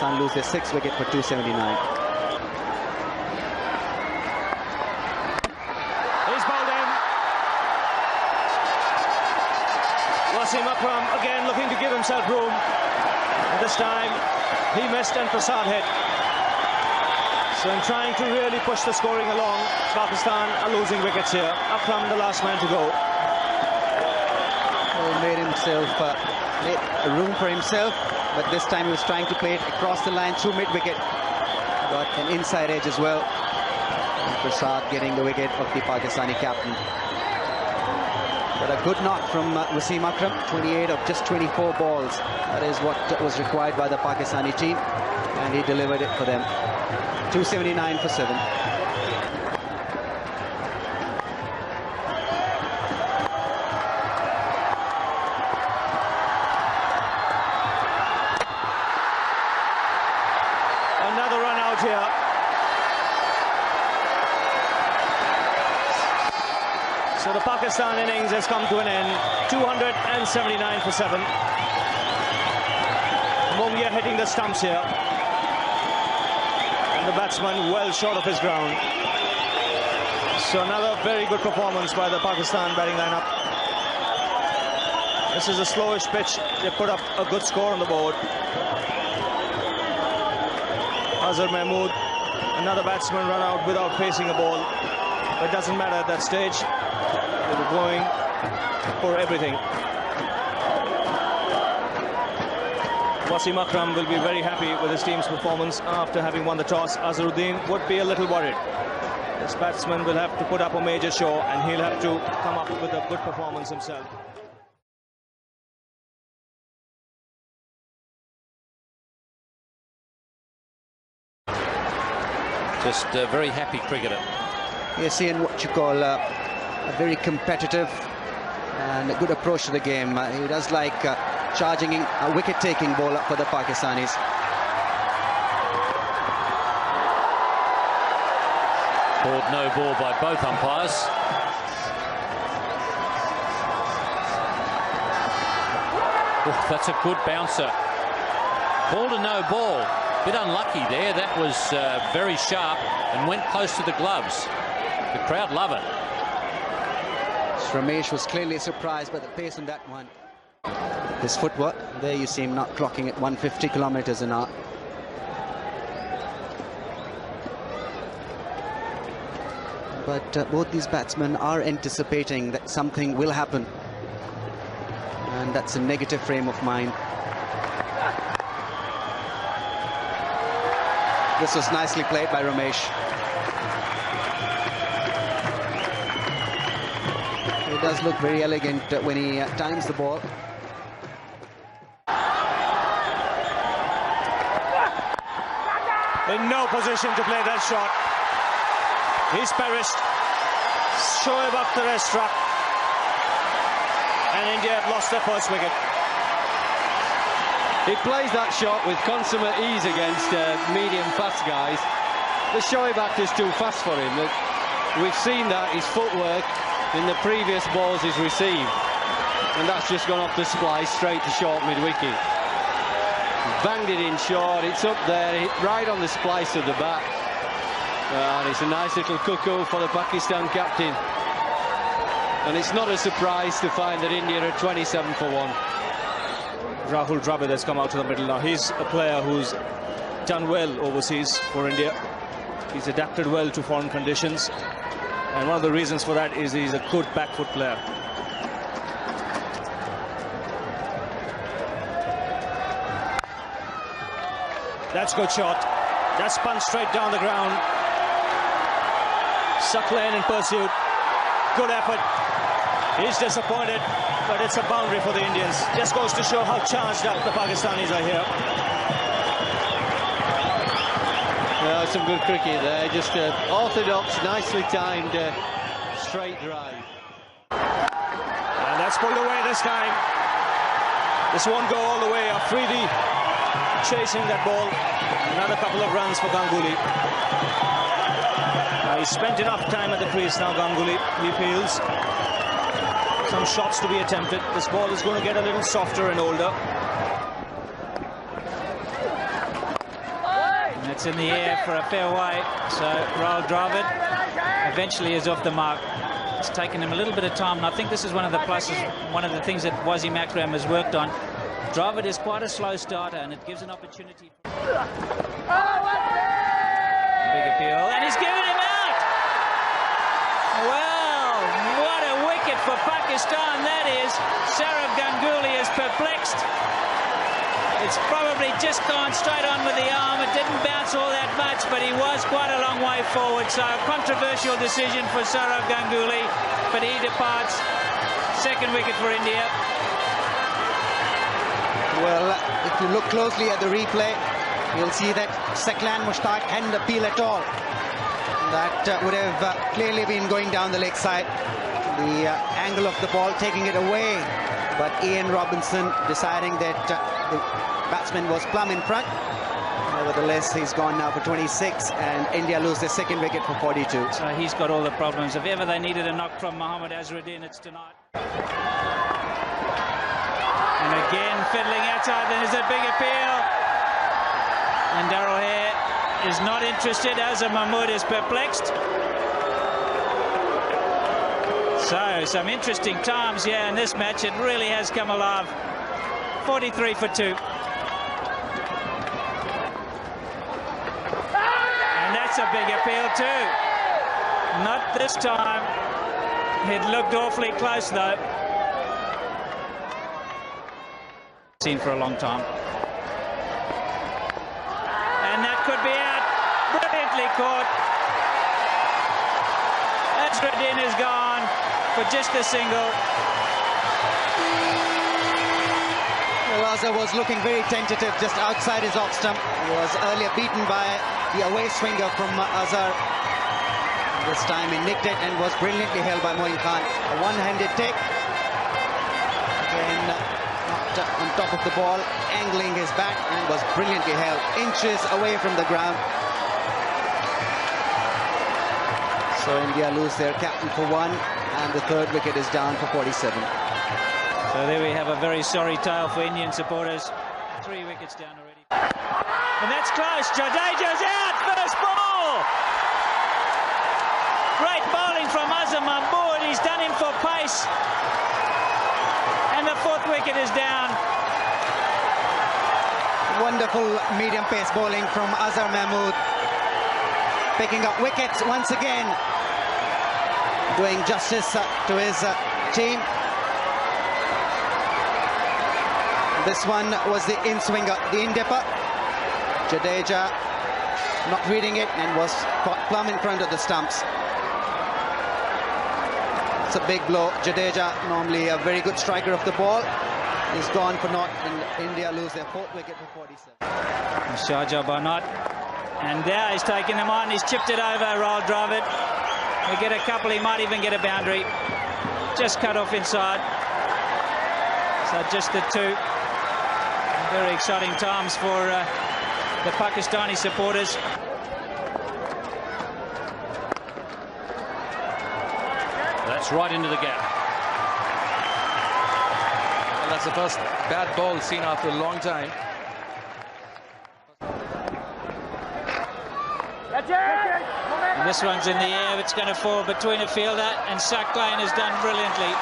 Pakistan lose their 6th wicket for 279. He's bowled in. Wasim Akram again looking to give himself room. And this time he missed and Prasad hit. So in trying to really push the scoring along, Pakistan are losing wickets here. Akram the last man to go. Well, made room for himself, but this time he was trying to play it across the line through mid-wicket. Got an inside edge as well. And Prasad getting the wicket of the Pakistani captain. But a good knock from Wasim Akram, 28 of just 24 balls. That is what was required by the Pakistani team, and he delivered it for them. 279 for 7. Another run out here. So the Pakistan innings has come to an end. 279 for 7. Mongia hitting the stumps here. And the batsman well short of his ground. So another very good performance by the Pakistan batting lineup. This is a slowish pitch. They put up a good score on the board. Azhar Mahmood, another batsman run out without facing a ball. But it doesn't matter at that stage. They were going for everything. Wasim Akram will be very happy with his team's performance after having won the toss. Azharuddin would be a little worried. This batsman will have to put up a major show and he'll have to come up with a good performance himself. Just a very happy cricketer. Yes, seeing what you call a very competitive and a good approach to the game. He does like charging in a wicket-taking bowler for the Pakistanis. Called no ball by both umpires. Oh, that's a good bouncer. Called a no ball. Bit unlucky there. That was very sharp and went close to the gloves. The crowd love it. Ramesh was clearly surprised by the pace on that one. His footwork, there you see him not clocking at 150 kilometers an hour. But both these batsmen are anticipating that something will happen. And that's a negative frame of mind. This was nicely played by Ramesh. It does look very elegant when he times the ball. In no position to play that shot. He's perished. Shoaib Akhtar has struck. And India have lost their first wicket. He plays that shot with consummate ease against medium-fast guys. The Shoaib Akhtar's too fast for him. We've seen that, his footwork in the previous balls he's received. And that's just gone off the splice straight to short mid-wicket. Banged it in short, it's up there, right on the splice of the bat. And it's a nice little cuckoo for the Pakistan captain. And it's not a surprise to find that India are 27 for 1. Rahul Dravid has come out to the middle now. He's a player who's done well overseas for India. He's adapted well to foreign conditions. And one of the reasons for that is he's a good back foot player. That's a good shot. That's spun straight down the ground. Suckler in pursuit. Good effort. He's disappointed, but it's a boundary for the Indians. Just goes to show how charged up the Pakistanis are here. Yeah, some good cricket there. Just orthodox, nicely timed, straight drive. And that's pulled away this time. This won't go all the way. Afridi chasing that ball. Another couple of runs for Ganguly. He spent enough time at the crease now, Ganguly. He feels some shots to be attempted. This ball is going to get a little softer and older. And it's in the air for a fairway. So Rahul Dravid eventually is off the mark. It's taken him a little bit of time, and I think this is one of the pluses, one of the things that Wasim Akram has worked on. Dravid is quite a slow starter, and it gives an opportunity. Big appeal, and he's given him out. Well, what a wicket for Pakistan that is. Sourav Ganguly is perplexed. It's probably just gone straight on with the arm. It didn't bounce all that much, but he was quite a long way forward. So a controversial decision for Sourav Ganguly, but he departs. Second wicket for India. Well, if you look closely at the replay, you'll see that Saqlain Mushtaq hadn't appeal at all. That would have clearly been going down the leg side. The angle of the ball taking it away, but Ian Robinson deciding that the batsman was plumb in front. Nevertheless, he's gone now for 26, and India lose their second wicket for 42. So he's got all the problems. If ever they needed a knock from Mohammad Azharuddin, it's tonight. And again, fiddling outside, then there's a big appeal. And Darrell Hare is not interested. Azhar Mahmood is perplexed. So, some interesting times here in this match. It really has come alive. 43 for 2. And that's a big appeal too. Not this time. It looked awfully close though. Seen for a long time. And that could be out. Brilliantly caught. Azharuddin is gone for just a single. Well, Azhar was looking very tentative just outside his off stump. He was earlier beaten by the away swinger from Azhar. This time he nicked it and was brilliantly held by Moin Khan. A one-handed take. Again, knocked on top of the ball, angling his bat, and was brilliantly held inches away from the ground. So India lose their captain for 1, and the third wicket is down for 47. So there we have a very sorry tale for Indian supporters. 3 wickets down already. And that's close. Jadeja's out. First ball. Great bowling from Azhar Mahmood. He's done him for pace. And the 4th wicket is down. Wonderful medium pace bowling from Azhar Mahmood. Picking up wickets once again. Doing justice to his team. This one was the in-swinger, the in-dipper. Jadeja not reading it and was caught plumb in front of the stumps. It's a big blow. Jadeja, normally a very good striker of the ball, is gone for naught, and India lose their 4th wicket for 47. Sharjah by naught. And there he's taken them on. He's chipped it over, Rahul Dravid. He'll get a couple, he might even get a boundary. Just cut off inside. So just the 2. Very exciting times for the Pakistani supporters. That's right into the gap. And that's the first bad ball seen after a long time. And this one's in the air. It's going to fall between a fielder, and Saqlain has done brilliantly.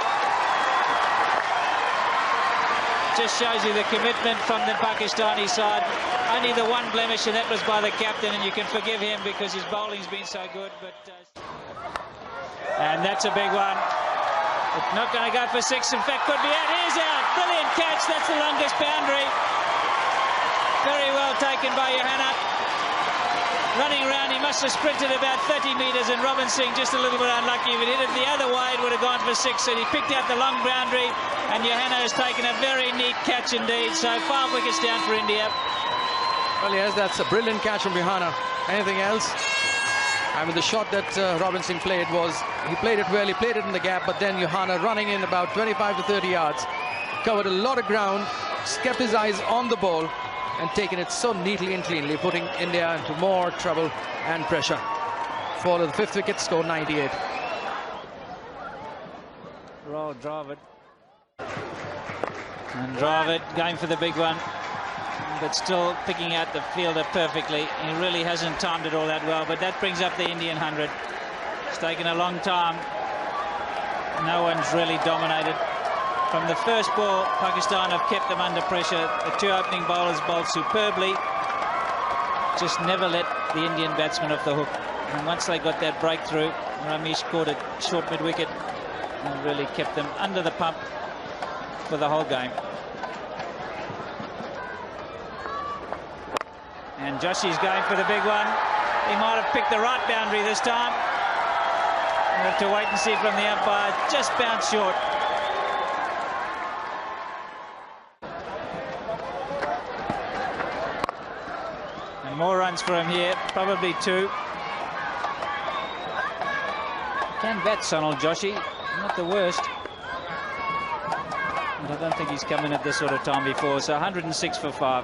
Just shows you the commitment from the Pakistani side. Only the one blemish, and that was by the captain, and you can forgive him because his bowling's been so good. But and that's a big one. It's not going to go for 6. In fact, could be out. Here's out. Brilliant catch. That's the longest boundary. Very well taken by Johanna. Running around, he must have sprinted about 30 metres, and Robin Singh just a little bit unlucky. If it hit it the other way, it would have gone for 6, and he picked out the long boundary, and Johanna has taken a very neat catch indeed. So 5 wickets down for India. Well, yes, that's a brilliant catch from Johanna. Anything else? I mean, the shot that Robin Singh played was, he played it well, he played it in the gap, but then Johanna running in about 25 to 30 yards, covered a lot of ground, kept his eyes on the ball, and taken it so neatly and cleanly, putting India into more trouble and pressure. For the 5th wicket, score 98. Rahul Dravid. And Dravid going for the big one. but still picking out the fielder perfectly. He really hasn't timed it all that well, but that brings up the Indian 100. It's taken a long time. No one's really dominated. From the first ball, Pakistan have kept them under pressure. The two opening bowlers bowled superbly. Just never let the Indian batsmen off the hook. And once they got that breakthrough, Ramesh caught it short mid-wicket and really kept them under the pump for the whole game. And Joshi's going for the big one. He might have picked the right boundary this time. We'll have to wait and see from the umpire. Just bounced short. And more runs for him here, probably 2. Can bat Sonal Joshi, not the worst. But I don't think he's come in at this sort of time before, so 106 for 5.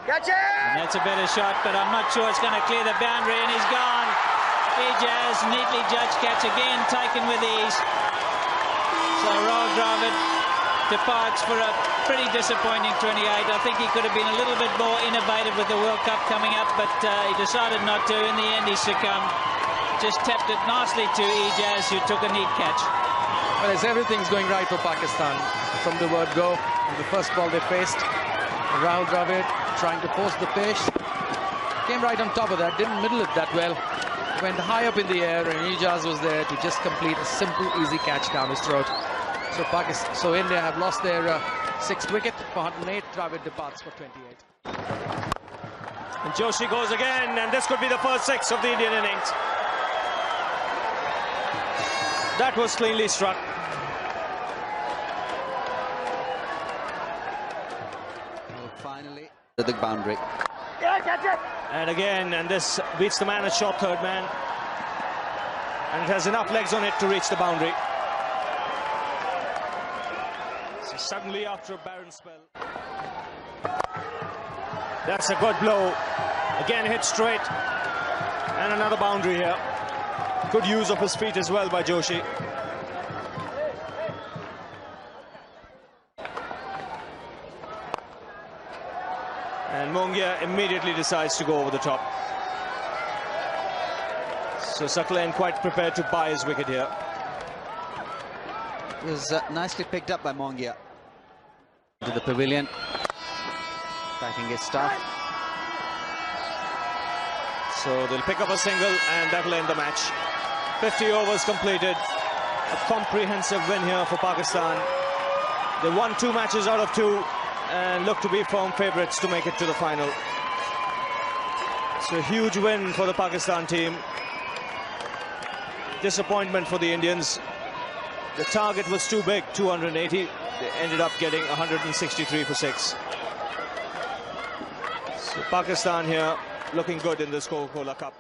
Catch it! And that's a better shot, but I'm not sure it's going to clear the boundary, and he's gone. Ijaz, neatly judged catch again, taken with ease. So Rahul Dravid departs for a pretty disappointing 28. I think he could have been a little bit more innovative with the World Cup coming up, but he decided not to. In the end, he succumbed. Just tapped it nicely to Ijaz, who took a neat catch. Well, as everything's going right for Pakistan from the word go. In the first ball they faced, Rahul Dravid trying to post the pace. Came right on top of that, didn't middle it that well. Went high up in the air, and Ijaz was there to just complete a simple, easy catch down his throat. So India have lost their 6th wicket for 108. Dravid departs for 28. And Joshi goes again, and this could be the first 6 of the Indian innings. That was cleanly struck. Well, finally, the boundary. And again, and this beats the man at short third man. And it has enough legs on it to reach the boundary. So suddenly, after a barren spell, that's a good blow. Again, hit straight. And another boundary here. Good use of his feet as well by Joshi. And Mongia immediately decides to go over the top. So Saklan quite prepared to buy his wicket here. It was nicely picked up by Mongia. To the pavilion. Backing his stuff. So they'll pick up a single, and that'll end the match. 50 overs completed. A comprehensive win here for Pakistan. They won 2 matches out of 2 and look to be firm favourites to make it to the final. It's a huge win for the Pakistan team. Disappointment for the Indians. The target was too big, 280. They ended up getting 163 for 6. So Pakistan here looking good in this Coca-Cola Cup.